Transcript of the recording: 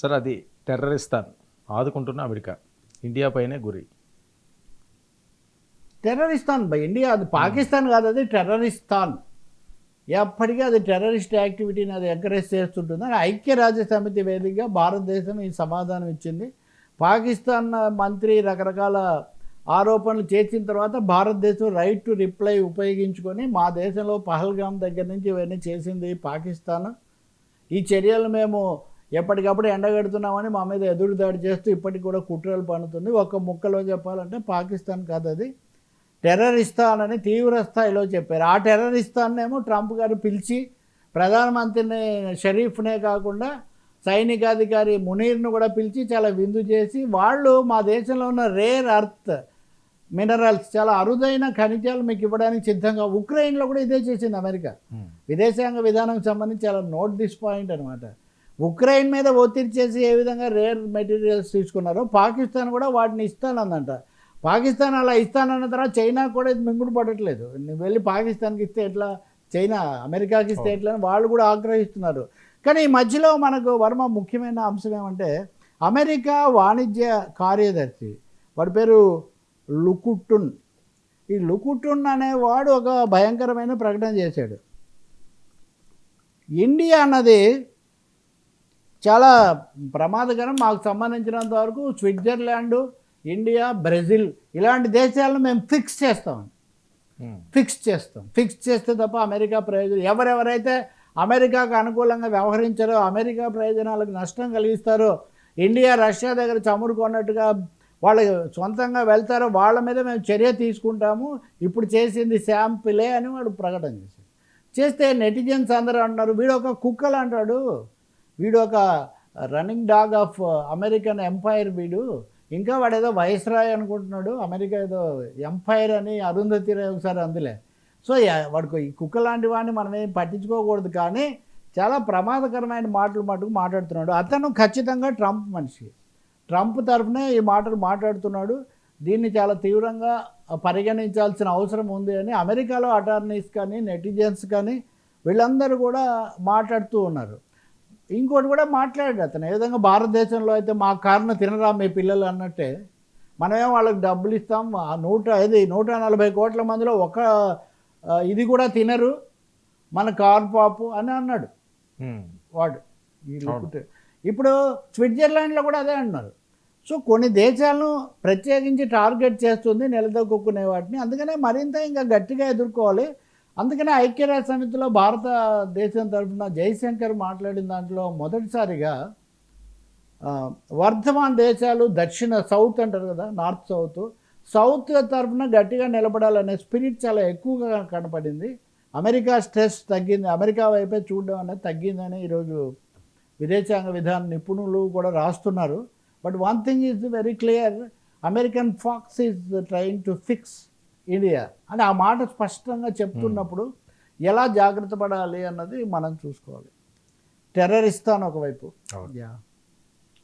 Sir అది టెర్రరిస్తాన్ ఆదుకుంటున్న America India పైనే గురి. టెర్రరిస్తాన్ బై ఇండియా, అది పాకిస్తాన్ కాదు, అది టెర్రరిస్తాన్. ఎప్పటికీ అది టెర్రరిస్ట్ యాక్టివిటీని అది ఎంకరేజ్ చేస్తుంటుంది అని ఐక్యరాజ్య సమితి వేదికగా భారతదేశం ఈ సమాధానం ఇచ్చింది. పాకిస్తాన్ మంత్రి రకరకాల ఆరోపణలు చేసిన తర్వాత భారతదేశం రైట్ టు రిప్లై ఉపయోగించుకొని మా దేశంలో పహల్గామ్ దగ్గర నుంచి ఇవన్నీ చేసింది పాకిస్తాన్. ఈ చర్యలు మేము ఎప్పటికప్పుడు ఎండగడుతున్నామని మా మీద ఎదురు దాడి చేస్తూ ఇప్పటికి కూడా కుట్రలు పన్నుతుంది. ఒక ముక్కలో చెప్పాలంటే పాకిస్తాన్ కాదు, అది టెర్రరిస్తాన్ అని తీవ్ర స్థాయిలో చెప్పారు. ఆ టెర్రరిస్తాన్నేమో ట్రంప్ గారు పిలిచి ప్రధానమంత్రిని షరీఫ్నే కాకుండా సైనికాధికారి మునీర్ను కూడా పిలిచి చాలా విందు చేసి వాళ్ళు మా దేశంలో ఉన్న రేర్ అర్త్ మినరల్స్, చాలా అరుదైన ఖనిజాలు మీకు ఇవ్వడానికి సిద్ధంగా. ఉక్రెయిన్లో కూడా ఇదే చేసింది అమెరికా. విదేశాంగ విధానంకి సంబంధించి చాలా నోట్ దిస్ పాయింట్ అనమాట. ఉక్రెయిన్ మీద ఒత్తిడి చేసి ఏ విధంగా రేర్ మెటీరియల్స్ తీసుకున్నారో పాకిస్తాన్ కూడా వాటిని ఇస్తానందంట. పాకిస్తాన్ అలా ఇస్తానన్న తర్వాత చైనా కూడా ఇది మింగుడు పడట్లేదు. నువ్వు వెళ్ళి పాకిస్తాన్కి ఇస్తే ఎట్లా, చైనా అమెరికాకి ఇస్తే ఎట్లా అని వాళ్ళు కూడా ఆగ్రహిస్తున్నారు. కానీ ఈ మధ్యలో మనకు వర్మ ముఖ్యమైన అంశం ఏమంటే, అమెరికా వాణిజ్య కార్యదర్శి, వాడి పేరు లుకుటున్. ఈ లుకుటున్ అనేవాడు ఒక భయంకరమైన ప్రకటన చేశాడు. ఇండియా అన్నది చాలా ప్రమాదకరం, మాకు సంబంధించినంత వరకు స్విట్జర్లాండ్, ఇండియా, బ్రెజిల్ ఇలాంటి దేశాలను మేము ఫిక్స్ చేస్తే తప్ప అమెరికా ప్రయోజనం, ఎవరెవరైతే అమెరికాకు అనుకూలంగా వ్యవహరించారో, అమెరికా ప్రయోజనాలకు నష్టం కలిగిస్తారో, ఇండియా రష్యా దగ్గర చమురు కొన్నట్టుగా వాళ్ళు సొంతంగా వెళ్తారో వాళ్ళ మీద మేము చర్య తీసుకుంటాము. ఇప్పుడు చేసింది శాంపిలే అని వాడు ప్రకటన చేస్తే నెటిజన్స్ అందరూ అంటున్నారు, వీడు ఒక కుక్కలు అంటాడు, వీడు ఒక running dog of American empire, వీడు ఇంకా వాడు ఏదో వైస్రాయ్ అనుకుంటున్నాడు, అమెరికా ఏదో ఎంపైర్ అని అరుంధతి రాయ్ ఒకసారి అందులే. సో వాడికి ఈ కుక్క లాంటి వాడిని మనం ఏం పట్టించుకోకూడదు. కానీ చాలా ప్రమాదకరమైన మాటలు మటుకు మాట్లాడుతున్నాడు. అతను ఖచ్చితంగా ట్రంప్ మనిషి, ట్రంప్ తరఫునే ఈ మాటలు మాట్లాడుతున్నాడు. దీన్ని చాలా తీవ్రంగా పరిగణించాల్సిన అవసరం ఉంది అని అమెరికాలో అటార్నీస్ కానీ నెటిజన్స్ కానీ వీళ్ళందరూ కూడా మాట్లాడుతూ ఉన్నారు. ఇంకోటి కూడా మాట్లాడాడు అతను, ఏ విధంగా భారతదేశంలో అయితే మా కారును తినరా మీ పిల్లలు అన్నట్టే మనమేం వాళ్ళకి డబ్బులు ఇస్తాం, 140 కోట్ల మందిలో ఒక ఇది కూడా తినరు మన కారు పాపు అని అన్నాడు వాడు. ఇప్పుడు స్విట్జర్లాండ్లో కూడా అదే అన్నారు. సో కొన్ని దేశాలను ప్రత్యేకించి టార్గెట్ చేస్తుంది నిలదొక్కునే వాటిని, అందుకనే మరింత ఇంకా గట్టిగా ఎదుర్కోవాలి. అందుకనే ఐక్యరాజ్య సమితిలో భారతదేశం తరఫున జైశంకర్ మాట్లాడిన దాంట్లో మొదటిసారిగా వర్ధమాన్ దేశాలు, దక్షిణ సౌత్ అంటారు కదా, నార్త్ సౌత్ తరఫున గట్టిగా నిలబడాలనే స్పిరిట్ చాలా ఎక్కువగా కనపడింది. అమెరికా స్ట్రెస్ తగ్గింది, అమెరికా వైపే చూడడం అనేది తగ్గిందని ఈరోజు విదేశాంగ విధాన నిపుణులు కూడా రాస్తున్నారు. But one thing is very clear, American fox is trying to fix India అని ఆ మాట స్పష్టంగా చెప్తున్నప్పుడు ఎలా జాగ్రత్త పడాలి అన్నది మనం చూసుకోవాలి. టెర్రరిస్తాన్ ఒకవైపు.